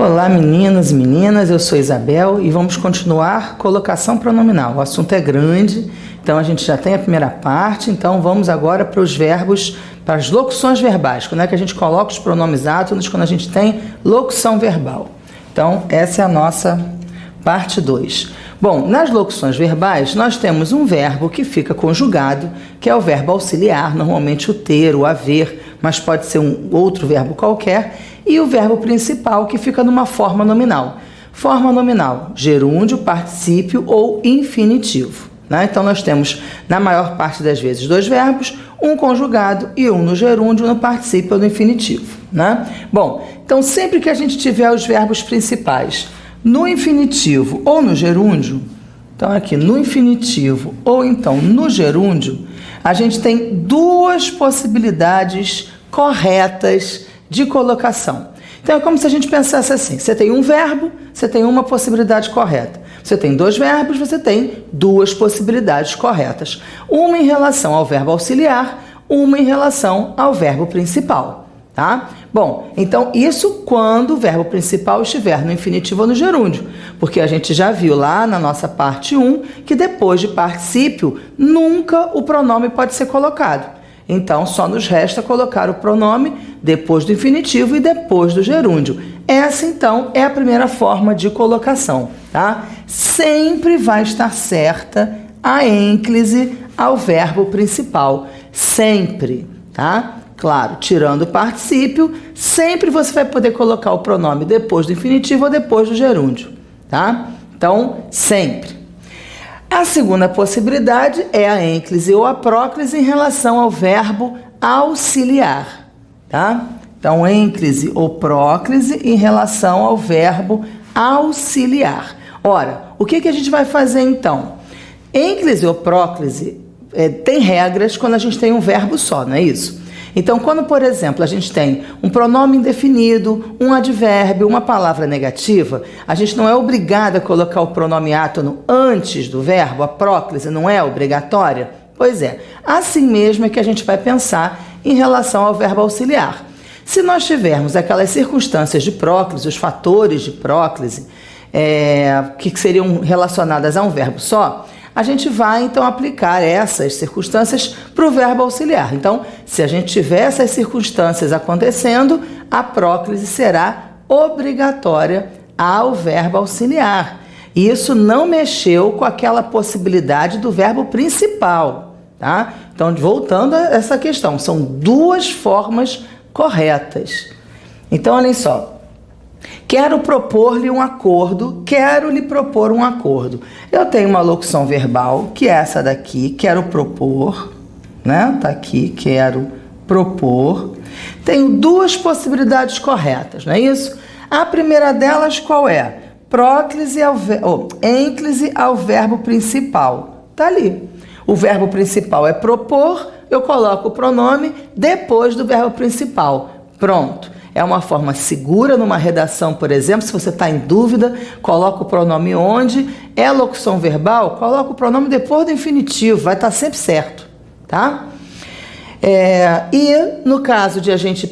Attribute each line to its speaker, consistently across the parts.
Speaker 1: Olá meninos e meninas, eu sou Isabel e vamos continuar colocação pronominal. O assunto é grande, então a gente já tem a primeira parte, então vamos agora para os verbos, para as locuções verbais. Quando é que a gente coloca os pronomes átonos? Quando a gente tem locução verbal. Então essa é a nossa parte 2. Bom, nas locuções verbais nós temos um verbo que fica conjugado, que é o verbo auxiliar, normalmente o ter, o haver, mas pode ser um outro verbo qualquer, e o verbo principal que fica numa forma nominal. Forma nominal, gerúndio, particípio ou infinitivo. Né? Então nós temos, na maior parte das vezes, dois verbos, um conjugado e um no gerúndio, no particípio ou no infinitivo. Né? Bom, então sempre que a gente tiver os verbos principais no infinitivo ou no gerúndio, então aqui no infinitivo ou então no gerúndio, a gente tem duas possibilidades corretas de colocação. Então é como se a gente pensasse assim, você tem um verbo, você tem uma possibilidade correta. Você tem dois verbos, você tem duas possibilidades corretas. Uma em relação ao verbo auxiliar, uma em relação ao verbo principal. Tá? Bom, então isso quando o verbo principal estiver no infinitivo ou no gerúndio, porque a gente já viu lá na nossa parte 1 que depois de particípio nunca o pronome pode ser colocado. Então só nos resta colocar o pronome depois do infinitivo e depois do gerúndio. Essa então é a primeira forma de colocação, tá? Sempre vai estar certa a ênclise ao verbo principal, sempre, tá? Claro, tirando o particípio, sempre você vai poder colocar o pronome depois do infinitivo ou depois do gerúndio, tá? Então, sempre. A segunda possibilidade é a ênclise ou a próclise em relação ao verbo auxiliar, tá? Então, ênclise ou próclise em relação ao verbo auxiliar. Ora, o que a gente vai fazer então? Ênclise ou próclise tem regras quando a gente tem um verbo só, não é isso? Então, quando, por exemplo, a gente tem um pronome indefinido, um advérbio, uma palavra negativa, a gente não é obrigado a colocar o pronome átono antes do verbo, a próclise não é obrigatória? Pois é, assim mesmo é que a gente vai pensar em relação ao verbo auxiliar. Se nós tivermos aquelas circunstâncias de próclise, os fatores de próclise, que seriam relacionadas a um verbo só, a gente vai então aplicar essas circunstâncias para o verbo auxiliar. Então, se a gente tiver essas circunstâncias acontecendo, a próclise será obrigatória ao verbo auxiliar. E isso não mexeu com aquela possibilidade do verbo principal, tá? Então, voltando a essa questão, são duas formas corretas. Então, olhem só. Quero propor-lhe um acordo, quero lhe propor um acordo. Eu tenho uma locução verbal, que é essa daqui, quero propor, né? Tá aqui, quero propor. Tenho duas possibilidades corretas, não é isso? A primeira delas qual é? Ênclise ao verbo principal. Tá ali. O verbo principal é propor, eu coloco o pronome depois do verbo principal. Pronto. É uma forma segura numa redação, por exemplo, se você está em dúvida, coloca o pronome onde, é locução verbal, coloca o pronome depois do infinitivo, vai estar sempre certo, tá? E no caso de a gente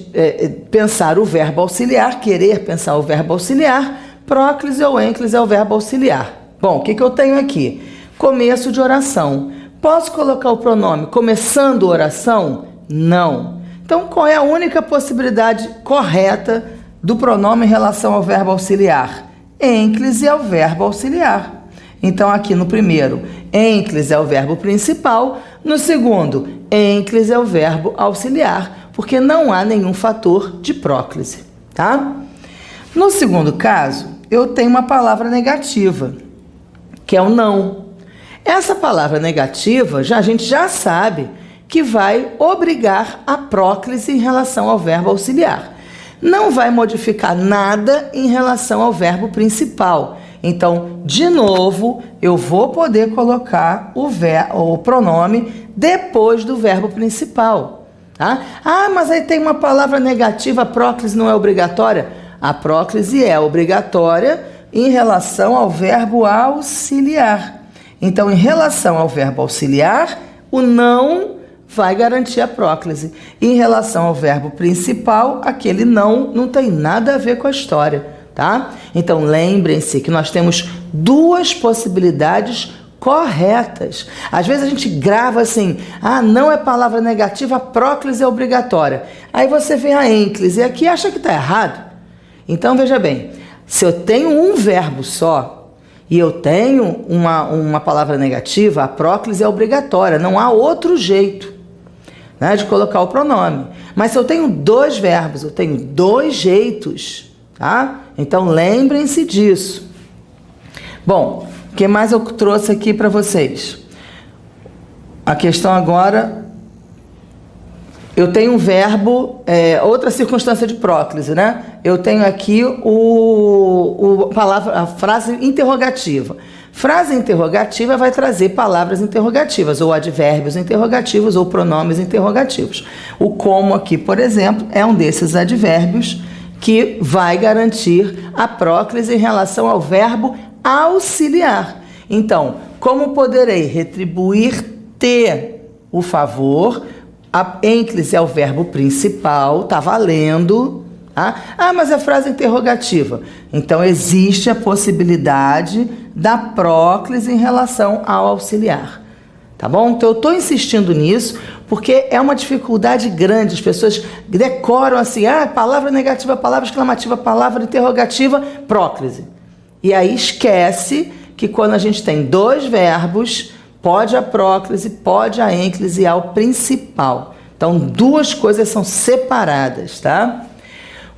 Speaker 1: pensar o verbo auxiliar, querer pensar o verbo auxiliar, próclise ou ênclise é o verbo auxiliar. Bom, o que eu tenho aqui? Começo de oração. Posso colocar o pronome começando a oração? Não. Então, qual é a única possibilidade correta do pronome em relação ao verbo auxiliar? Ênclise ao verbo auxiliar. Então, aqui no primeiro, ênclise é o verbo principal. No segundo, ênclise é o verbo auxiliar, porque não há nenhum fator de próclise, tá? No segundo caso, eu tenho uma palavra negativa, que é o não. Essa palavra negativa, a gente já sabe que vai obrigar a próclise em relação ao verbo auxiliar. Não vai modificar nada em relação ao verbo principal. Então, de novo, eu vou poder colocar o pronome depois do verbo principal. Tá? Ah, mas aí tem uma palavra negativa, a próclise não é obrigatória? A próclise é obrigatória em relação ao verbo auxiliar. Então, em relação ao verbo auxiliar, o não vai garantir a próclise. E em relação ao verbo principal, aquele não tem nada a ver com a história. tá? Então lembrem-se que nós temos duas possibilidades corretas. Às vezes a gente grava assim, não é palavra negativa, a próclise é obrigatória. Aí você vê a ênclise e aqui acha que está errado. Então veja bem, se eu tenho um verbo só e eu tenho uma palavra negativa, a próclise é obrigatória, não há outro jeito, né, de colocar o pronome. Mas se eu tenho dois verbos, eu tenho dois jeitos, tá? Então lembrem-se disso. Bom, o que mais eu trouxe aqui para vocês? A questão agora, eu tenho um verbo, outra circunstância de próclise, né? Eu tenho aqui a frase interrogativa. Frase interrogativa vai trazer palavras interrogativas, ou advérbios interrogativos, ou pronomes interrogativos. O como aqui, por exemplo, é um desses advérbios que vai garantir a próclise em relação ao verbo auxiliar. Então, como poderei retribuir-te o favor? A ênclise é o verbo principal, está valendo. Mas é frase interrogativa. Então, existe a possibilidade da próclise em relação ao auxiliar. Tá bom? Então, eu estou insistindo nisso porque é uma dificuldade grande. As pessoas decoram assim, palavra negativa, palavra exclamativa, palavra interrogativa, próclise. E aí esquece que quando a gente tem dois verbos, pode a próclise, pode a ênclise ao principal. Então, duas coisas são separadas, tá?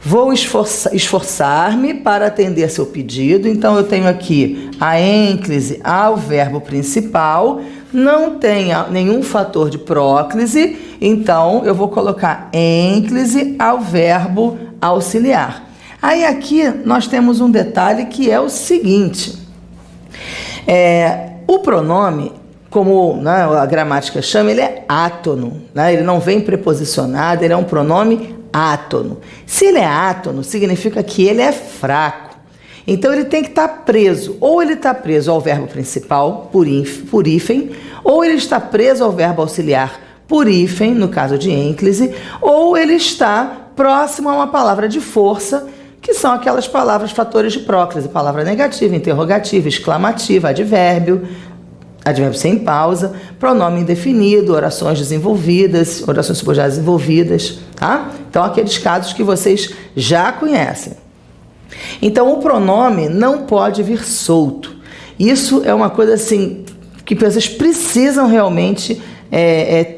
Speaker 1: Vou esforçar-me para atender seu pedido. Então, eu tenho aqui a ênclise ao verbo principal, não tem nenhum fator de próclise, então eu vou colocar ênclise ao verbo auxiliar. Aí aqui nós temos um detalhe que é o seguinte, o pronome, como a gramática chama, ele é átono, né? Ele não vem preposicionado, ele é um pronome átono. Se ele é átono, significa que ele é fraco. Então ele tem que estar preso, ou ele está preso ao verbo principal, por hífen, ou ele está preso ao verbo auxiliar, por hífen, no caso de ênclise, ou ele está próximo a uma palavra de força, que são aquelas palavras fatores de próclise, palavra negativa, interrogativa, exclamativa, advérbio sem pausa, pronome indefinido, orações desenvolvidas, orações subordinadas desenvolvidas, tá? Então, aqueles casos que vocês já conhecem. Então, o pronome não pode vir solto. Isso é uma coisa assim que vocês precisam realmente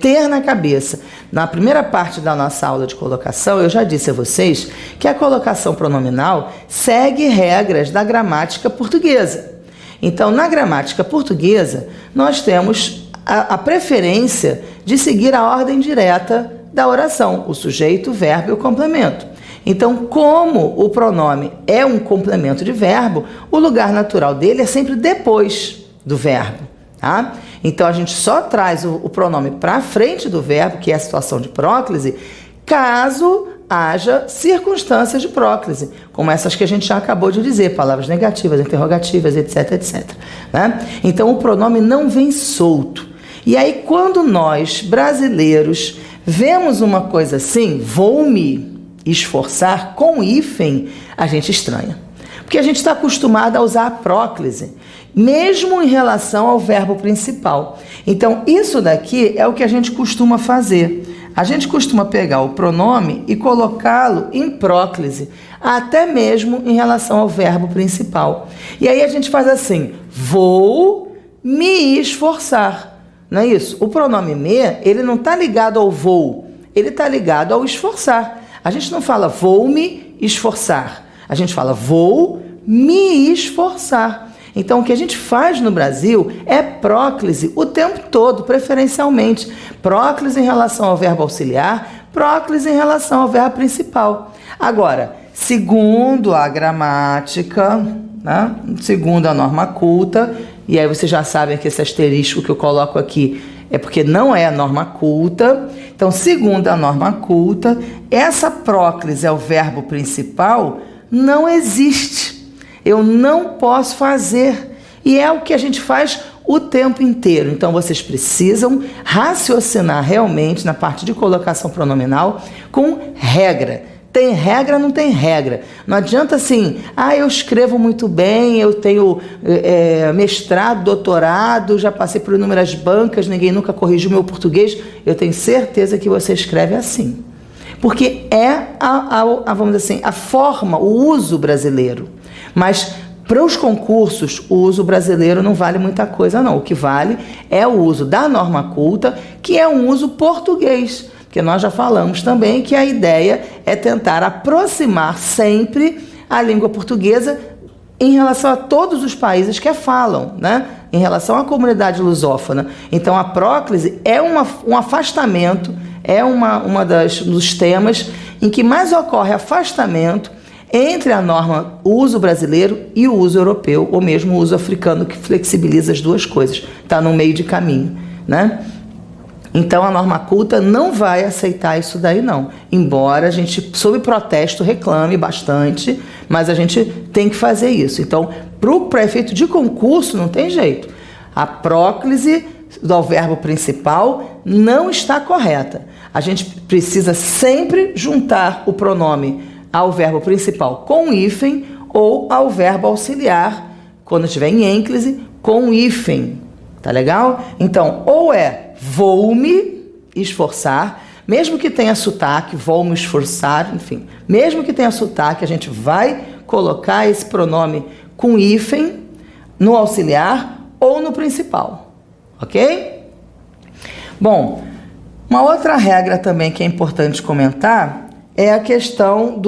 Speaker 1: ter na cabeça. Na primeira parte da nossa aula de colocação, eu já disse a vocês que a colocação pronominal segue regras da gramática portuguesa. Então, na gramática portuguesa, nós temos a preferência de seguir a ordem direta da oração, o sujeito, o verbo e o complemento. Então, como o pronome é um complemento de verbo, o lugar natural dele é sempre depois do verbo, tá? Então, a gente só traz o pronome para frente do verbo, que é a situação de próclise, caso haja circunstâncias de próclise, como essas que a gente já acabou de dizer, palavras negativas, interrogativas, etc, etc. Né? Então, o pronome não vem solto. E aí, quando nós, brasileiros, vemos uma coisa assim, vou me esforçar com hífen, a gente estranha. Porque a gente está acostumado a usar a próclise, mesmo em relação ao verbo principal. Então, isso daqui é o que a gente costuma fazer. A gente costuma pegar o pronome e colocá-lo em próclise, até mesmo em relação ao verbo principal. E aí a gente faz assim, vou me esforçar. Não é isso? O pronome me, ele não está ligado ao vou, ele está ligado ao esforçar. A gente não fala vou me esforçar, a gente fala vou me esforçar. Então, o que a gente faz no Brasil é próclise o tempo todo, preferencialmente. Próclise em relação ao verbo auxiliar, próclise em relação ao verbo principal. Agora, segundo a gramática, né? Segundo a norma culta, e aí vocês já sabem que esse asterisco que eu coloco aqui é porque não é a norma culta. Então, segundo a norma culta, essa próclise ao verbo principal não existe. Eu não posso fazer. E é o que a gente faz o tempo inteiro. Então, vocês precisam raciocinar realmente na parte de colocação pronominal com regra. Tem regra, não tem regra. Não adianta assim, eu escrevo muito bem, eu tenho mestrado, doutorado, já passei por inúmeras bancas, ninguém nunca corrigiu meu português. Eu tenho certeza que você escreve assim. Porque é vamos dizer assim, a forma, o uso brasileiro. Mas para os concursos, o uso brasileiro não vale muita coisa, não. O que vale é o uso da norma culta, que é um uso português. Porque nós já falamos também que a ideia é tentar aproximar sempre a língua portuguesa em relação a todos os países que a falam, né? Em relação à comunidade lusófona. Então, a próclise é um afastamento, é dos temas em que mais ocorre afastamento entre a norma o uso brasileiro e o uso europeu, ou mesmo o uso africano, que flexibiliza as duas coisas. Está no meio de caminho, né? Então, a norma culta não vai aceitar isso daí, não. Embora a gente, sob protesto, reclame bastante, mas a gente tem que fazer isso. Então, para efeito de concurso, não tem jeito. A próclise do verbo principal não está correta. A gente precisa sempre juntar o pronome ao verbo principal com hífen ou ao verbo auxiliar, quando estiver em ênclise, com hífen. Tá legal? Então, ou vou-me esforçar, mesmo que tenha sotaque, vou-me esforçar, enfim, mesmo que tenha sotaque, a gente vai colocar esse pronome com hífen no auxiliar ou no principal, ok? Bom, uma outra regra também que é importante comentar é a questão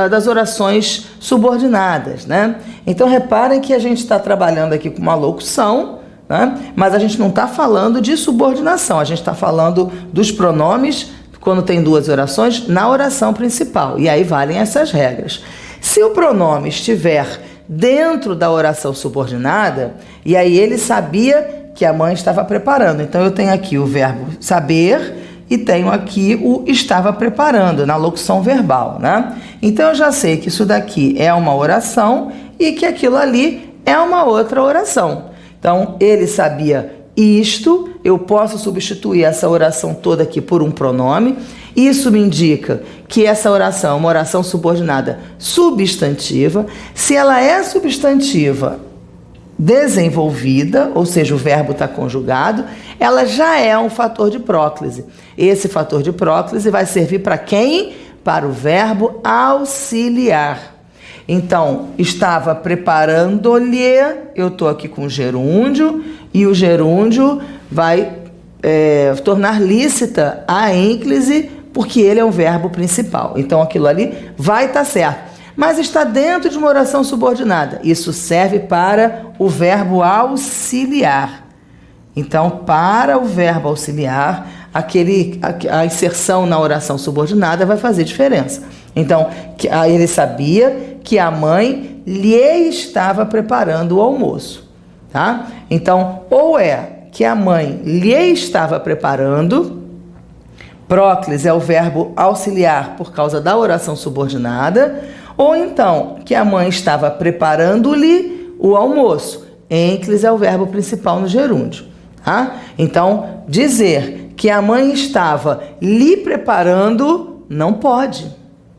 Speaker 1: das orações subordinadas, né? Então, reparem que a gente está trabalhando aqui com uma locução, né? Mas a gente não está falando de subordinação, a gente está falando dos pronomes, quando tem duas orações, na oração principal. E aí valem essas regras. Se o pronome estiver dentro da oração subordinada, e aí ele sabia que a mãe estava preparando. Então, eu tenho aqui o verbo saber e tenho aqui o estava preparando, na locução verbal, né? Então, eu já sei que isso daqui é uma oração e que aquilo ali é uma outra oração. Então, ele sabia isto, eu posso substituir essa oração toda aqui por um pronome. Isso me indica que essa oração é uma oração subordinada substantiva. Se ela é substantiva desenvolvida, ou seja, o verbo está conjugado, ela já é um fator de próclise. Esse fator de próclise vai servir para quem? Para o verbo auxiliar. Então, estava preparando-lhe, eu estou aqui com o gerúndio, e o gerúndio vai tornar lícita a ênclise, porque ele é o verbo principal. Então, aquilo ali vai estar certo. Mas está dentro de uma oração subordinada. Isso serve para o verbo auxiliar. Então, para o verbo auxiliar, a inserção na oração subordinada vai fazer diferença. Então, ele sabia que a mãe lhe estava preparando o almoço, tá? Então, ou que a mãe lhe estava preparando, próclise é o verbo auxiliar por causa da oração subordinada, ou então que a mãe estava preparando-lhe o almoço, ênclise é o verbo principal no gerúndio, tá? Então, dizer que a mãe estava lhe preparando não pode,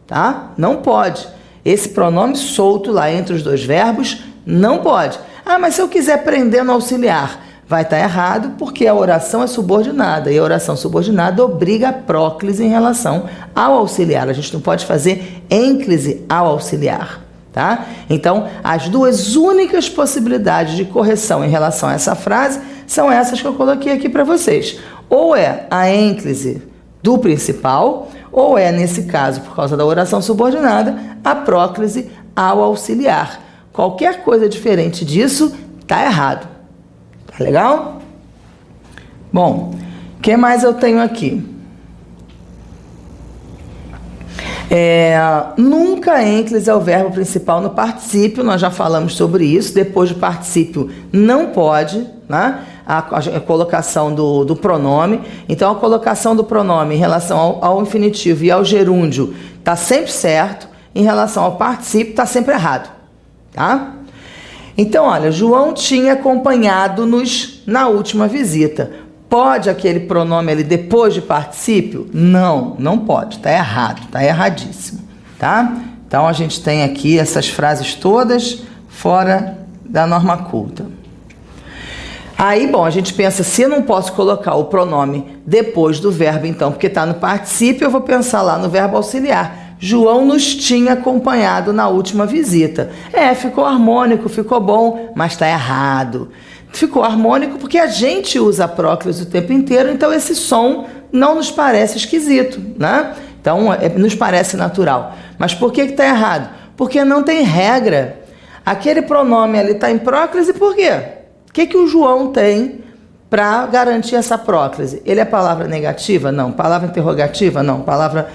Speaker 1: tá? Não pode. Esse pronome solto lá entre os dois verbos não pode. Mas se eu quiser prender no auxiliar, vai estar errado, porque a oração é subordinada, e a oração subordinada obriga a próclise em relação ao auxiliar. A gente não pode fazer ênclise ao auxiliar, tá? Então, as duas únicas possibilidades de correção em relação a essa frase são essas que eu coloquei aqui para vocês. Ou é a ênclise do principal, ou nesse caso, por causa da oração subordinada, a próclise ao auxiliar. Qualquer coisa diferente disso está errado. Tá legal? Bom, o que mais eu tenho aqui? Nunca ênclise é o verbo principal no particípio, nós já falamos sobre isso. Depois do particípio não pode, né? A colocação do pronome. Então, a colocação do pronome em relação ao infinitivo e ao gerúndio está sempre certo, em relação ao particípio está sempre errado, tá? Então, olha, João tinha acompanhado-nos na última visita. Pode aquele pronome ali depois de particípio? Não, não pode, está errado, está erradíssimo. tá? Então, a gente tem aqui essas frases todas fora da norma culta. Aí, bom, a gente pensa, se eu não posso colocar o pronome depois do verbo, então, porque está no particípio, eu vou pensar lá no verbo auxiliar. João nos tinha acompanhado na última visita. Ficou harmônico, ficou bom, mas está errado. Ficou harmônico porque a gente usa a próclise o tempo inteiro, então esse som não nos parece esquisito, né? Então, nos parece natural. Mas por que está errado? Porque não tem regra. Aquele pronome ali está em próclise por quê? O que o João tem para garantir essa próclise? Ele é palavra negativa? Não. Palavra interrogativa? Não. Palavra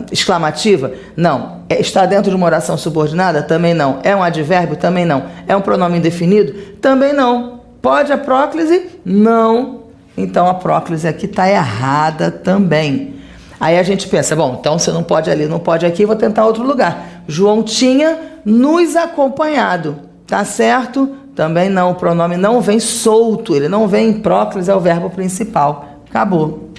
Speaker 1: exclamativa? Não. Está dentro de uma oração subordinada? Também não. É um advérbio? Também não. É um pronome indefinido? Também não. Pode a próclise? Não. Então a próclise aqui está errada também. Aí a gente pensa, bom, então se não pode ali, não pode aqui, vou tentar outro lugar. João tinha nos acompanhado, tá certo? Também não, o pronome não vem solto, ele não vem em próclise, é o verbo principal. Acabou.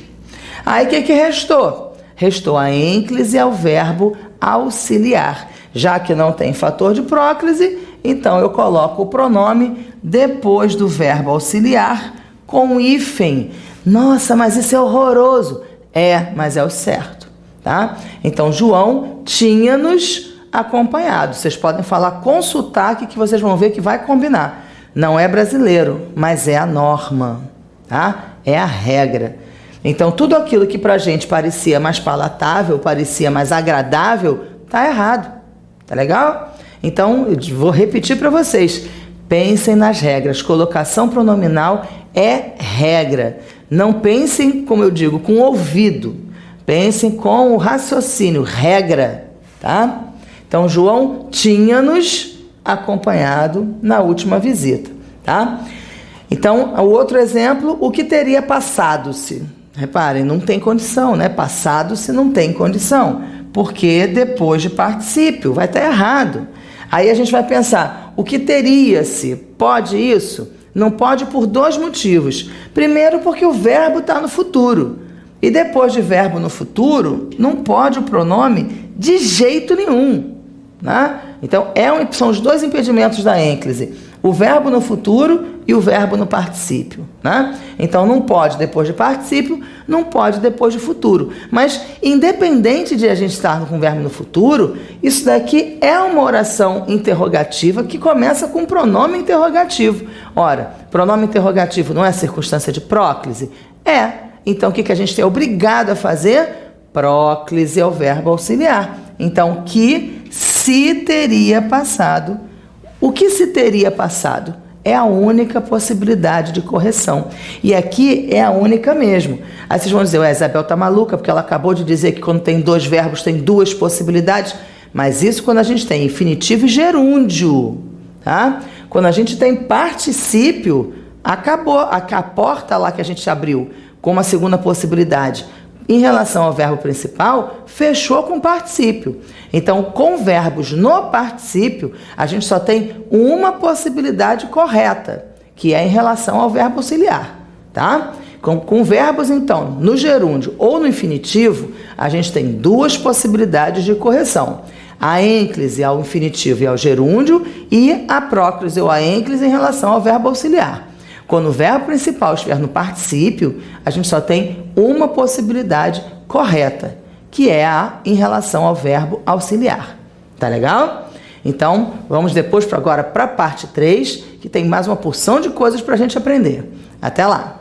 Speaker 1: Aí o que restou? Restou a ênclise ao verbo auxiliar. Já que não tem fator de próclise, então eu coloco o pronome depois do verbo auxiliar com hífen. Nossa, mas isso é horroroso. Mas é o certo, tá? Então, João tinha-nos acompanhado. Vocês podem falar com sotaque que vocês vão ver que vai combinar. Não é brasileiro, mas é a norma, tá? É a regra. Então, tudo aquilo que pra gente parecia mais palatável, parecia mais agradável, tá errado. Tá legal? Então, eu vou repetir para vocês. Pensem nas regras. Colocação pronominal é regra. Não pensem, como eu digo, com o ouvido. Pensem com o raciocínio, regra, tá? Então, João tinha-nos acompanhado na última visita, tá? Então, o outro exemplo, o que teria passado-se? Reparem, não tem condição, né? Passado-se não tem condição, porque depois de particípio, vai estar errado. Aí a gente vai pensar, o que teria-se? Pode isso? Não pode por dois motivos. Primeiro, porque o verbo está no futuro. E depois de verbo no futuro, não pode o pronome de jeito nenhum, né? Então, são os dois impedimentos da ênclise. O verbo no futuro e o verbo no particípio, né? Então, não pode depois de particípio, não pode depois de futuro. Mas, independente de a gente estar com o verbo no futuro, isso daqui é uma oração interrogativa que começa com pronome interrogativo. Ora, pronome interrogativo não é circunstância de próclise? Então, o que a gente é obrigado a fazer? Próclise é o verbo auxiliar. Então, que se teria passado. O que se teria passado? É a única possibilidade de correção. E aqui é a única mesmo. Aí vocês vão dizer, a Isabel tá maluca, porque ela acabou de dizer que quando tem dois verbos tem duas possibilidades. Mas isso quando a gente tem infinitivo e gerúndio, tá? Quando a gente tem particípio, acabou. A porta lá que a gente abriu com uma segunda possibilidade. Em relação ao verbo principal, fechou com particípio. Então, com verbos no particípio, a gente só tem uma possibilidade correta, que é em relação ao verbo auxiliar, tá? Com verbos, então, no gerúndio ou no infinitivo, a gente tem duas possibilidades de correção. A ênclise ao infinitivo e ao gerúndio e a próclise ou a ênclise em relação ao verbo auxiliar. Quando o verbo principal estiver no particípio, a gente só tem uma possibilidade correta, que é a em relação ao verbo auxiliar. Tá legal? Então, vamos depois agora para a parte 3, que tem mais uma porção de coisas para a gente aprender. Até lá!